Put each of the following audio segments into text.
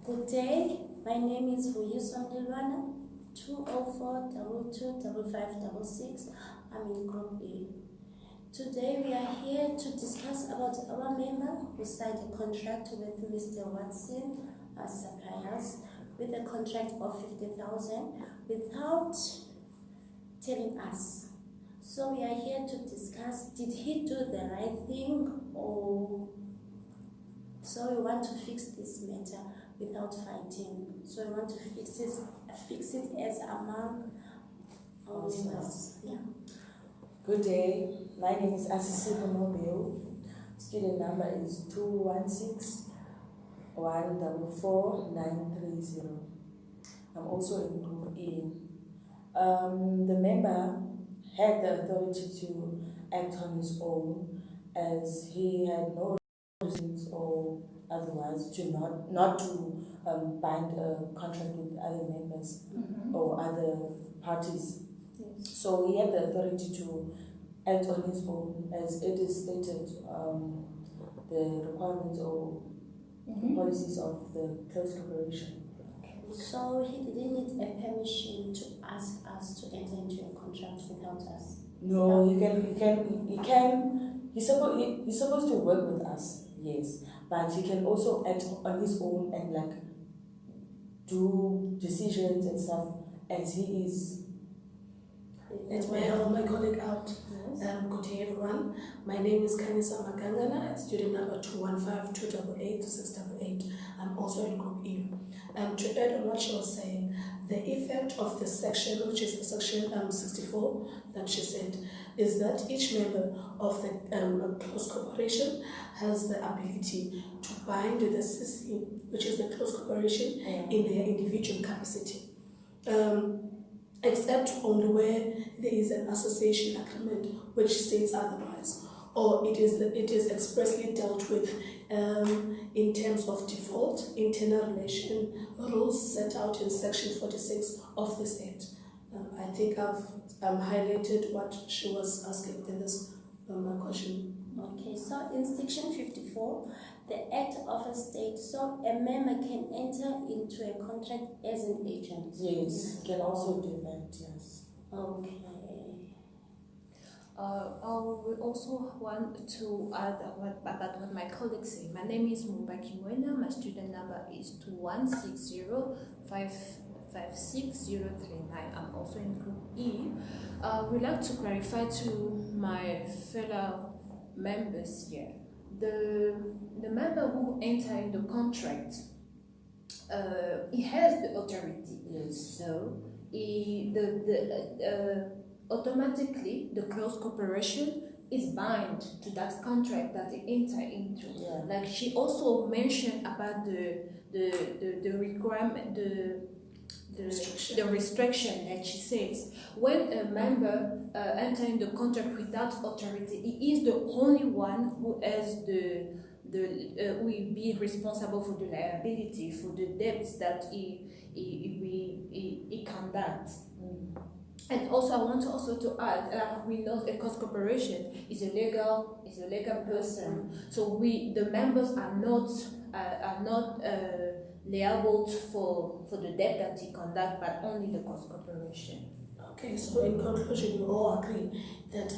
Good day, my name is Vuyiswa Mlilwana, 204-225556. I'm in Group A. Today we are here to discuss about our member who signed a contract with Mr. Watson as suppliers with a contract of 50,000 without telling us. So we are here to discuss, did he do the right thing, or so we want to fix this matter without fighting. So we want to fix it as among our members. Yeah. Good day. My name is Asisi Mobile. Student number is 216-144-930. I'm also in Group E. The member had the authority to act on his own, as he had no reasons or otherwise to not to bind a contract with other members or other parties. Yes. So he had the authority to act on his own, as it is stated the requirements or policies of the close corporation. So he didn't need a permission to ask us to enter into a contract without us? No, he's supposed to work with us, yes, but he can also act on his own and do decisions and stuff as he is. Let me help my colleague out. Yes. Good day, everyone. My name is Kanisa Magangana, student number 215-288-688. I'm also in Group E. To add on what she was saying, the effect of this section, which is section 64, that she said, is that each member of the close corporation has the ability to bind the CC, which is the close corporation, in their individual capacity. Except only where there is an association agreement which states otherwise, or it is expressly dealt with in terms of default internal relation rules set out in section 46 of this Act. I think I've highlighted what she was asking in this question. Okay, so in section 54, the Act offers state so a member can enter into a contract as an agent. Yes, can also do that, yes. Okay. I will also want to add about what my colleagues say. My name is Mubaki Mwena. My student number is 2160556039. I'm also in Group E. We'd like to clarify to my fellow members here. The member who enter in the contract, he has the authority. Yes. So automatically the close corporation is bound to that contract that they enter into. Yeah. Like she also mentioned about the requirement, the restriction that she says when a member entering the contract without authority, he is the only one who has will be responsible for the liability, for the debts that he conducts. And also, I want to add, we know a close corporation is a legal person, so the members are not liable for the debt that he conducts, but only the close corporation. Okay, so in conclusion, we all agree that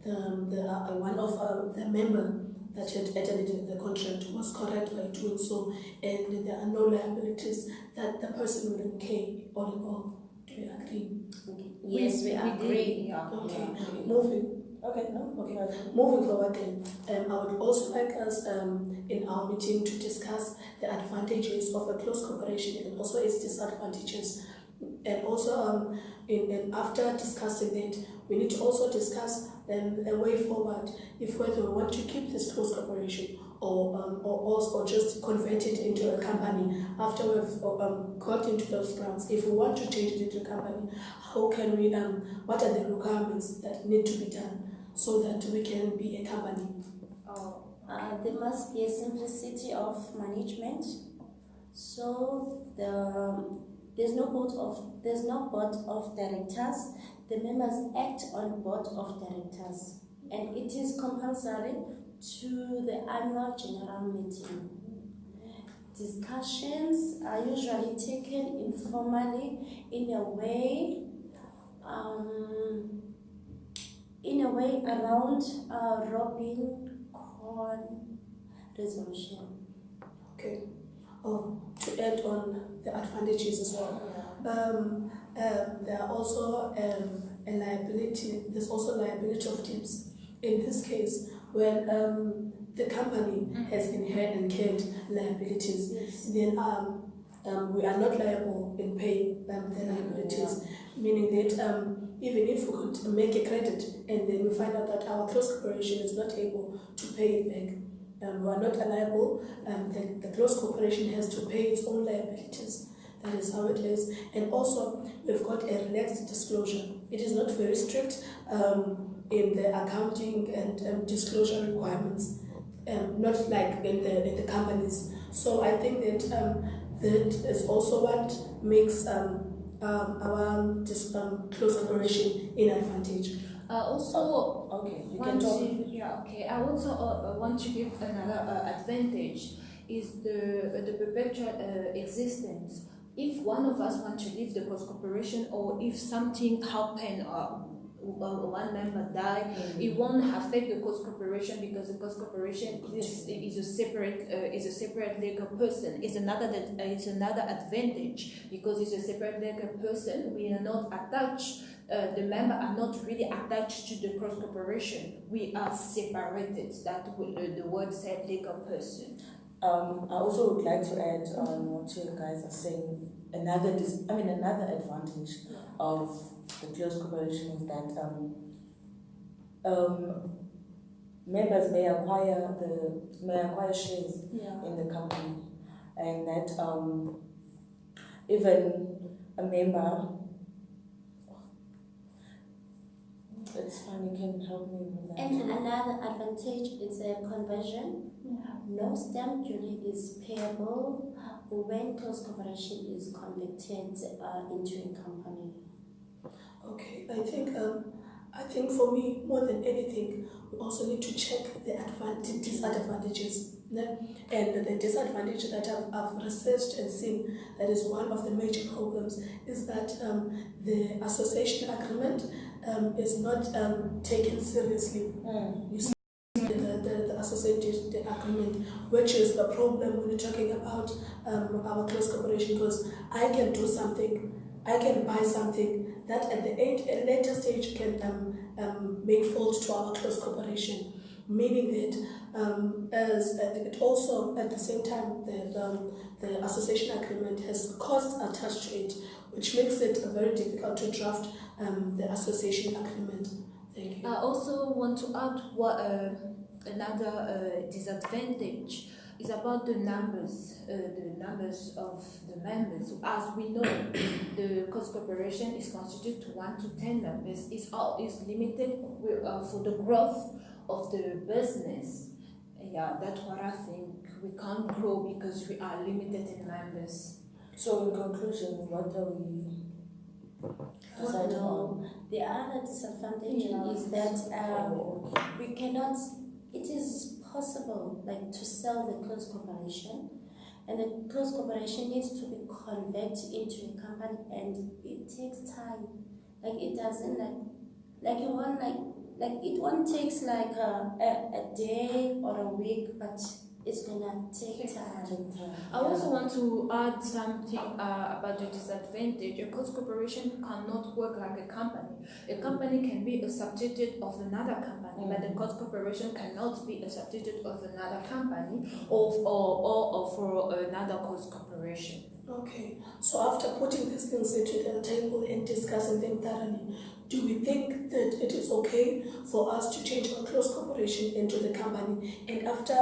one of the member that had entered into the contract was correct by doing so, and there are no liabilities that the person will incur all in all. Do you agree? Okay. Yes, we agree. Yeah. Okay. Yeah. Moving. Okay, no? Okay. Moving forward then, I would also like us in our meeting to discuss the advantages of a close cooperation and also its disadvantages. And also in after discussing it, we need to also discuss a way forward, if whether we want to keep this close cooperation or just convert it into a company after we've got into those grounds. If we want to change it into a company, how can we, what are the requirements that need to be done so that we can be a company? There must be a simplicity of management. So there's no board of directors. The members act on board of directors, and it is compulsory to the annual general meeting. discussions are usually taken informally in a way around Robin Corn resolution. Okay. Oh, to add on the advantages as well. There are also a liability. There's also liability of tips. In this case, when the company has incurred liabilities, Yes. then we are not liable in paying the liabilities. Meaning that even if we could make a credit and then we find out that our close corporation is not able to pay it back, we are not liable. The close corporation has to pay its own liabilities. That is how it is. And also, we've got a relaxed disclosure. It is not very strict in the accounting and disclosure requirements, not like in the companies. So I think that that is also what makes our close corporation in advantage. Also, Okay, you want can talk. okay. I also want to give another advantage is the perpetual existence. If one of us want to leave the close corporation, or if something happen, one member die, it won't affect the close corporation because the close corporation is a separate legal person. It's another advantage because it's a separate legal person. We are not attached. The member are not really attached to the cross corporation. We are separated. That the word said legal person. I also would like to add on what you guys are saying. Another advantage of the close corporation is that members may acquire shares in the company, and that even a member. It's fine, you can help me with that. And another advantage is a conversion. No stamp duty is payable when close corporation is converted into a company. Okay, I think for me, more than anything, we also need to check the disadvantages. And the disadvantage that I've researched and seen that is one of the major problems is that the association agreement is not taken seriously. You see the association agreement, which is the problem when you're talking about our close corporation, because I can do something, I can buy something that at a later stage can make fault to our close corporation, meaning that as it also at the same time the association agreement has costs attached to it, which makes it very difficult to draft the association agreement. Thank you. I also want to add another disadvantage is about the numbers of the members. As we know, the close corporation is constituted to 1 to 10 members. Is limited for the growth of the business. Yeah, that's what I think. We can't grow because we are limited in members. So, in conclusion, what are we deciding on? The other disadvantage is that we cannot. It is possible, like, to sell the close corporation, and the close corporation needs to be converted into a company, and it takes time. Like, it doesn't it won't takes like a day or a week, but it's gonna take time. I also want to add something about the disadvantage. A close corporation cannot work like a company. A company can be a substitute of another company, but a close corporation cannot be a substitute of another company or for another close corporation. Okay, so after putting these things into the table and discussing them thoroughly, do we think that it is okay for us to change our close corporation into the company? And after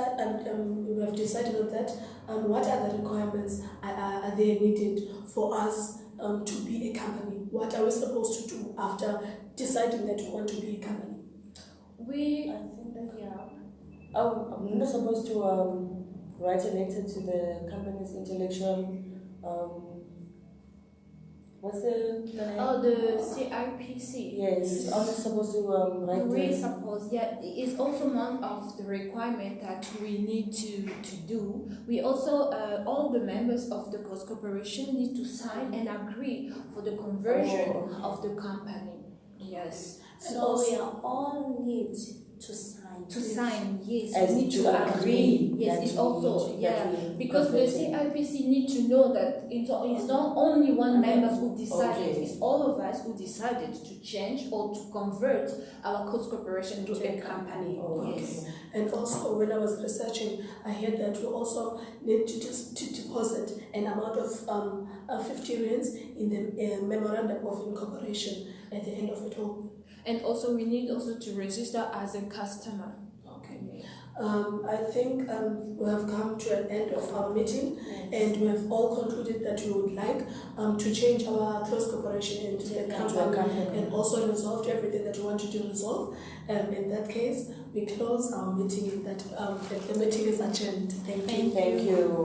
we have decided on that, what are the requirements are there needed for us to be a company? What are we supposed to do after deciding that we want to be a company? I think that I'm not supposed to write a letter to the company's intellectual What's the name? Oh, the CIPC. Yes, aren't you supposed to write We suppose, yeah, it's also one of the requirement that we need to do. We also, all the members of the Ghost Corporation need to sign and agree for the conversion of the company. Yes. So we are all need to sign. To sign, yes. As We need to to agree. Yes, that it's we also, need to- yeah. that we Because the convert it. CIPC need to know that it's not only one member who decided, Okay. it's all of us who decided to change or to convert our Ghost Corporation to a company. Okay. Yes. And also, when I was researching, I heard that we also need to just to deposit an amount of 50 rands in the memorandum of incorporation at the end of it all. And also we need also to register as a customer. Okay. I think we have come to an end of our meeting, and we have all concluded that we would like to change our close corporation into a company, and also resolved everything that we wanted to resolve. In that case, we close our meeting. The meeting is adjourned. Thank you. Thank you.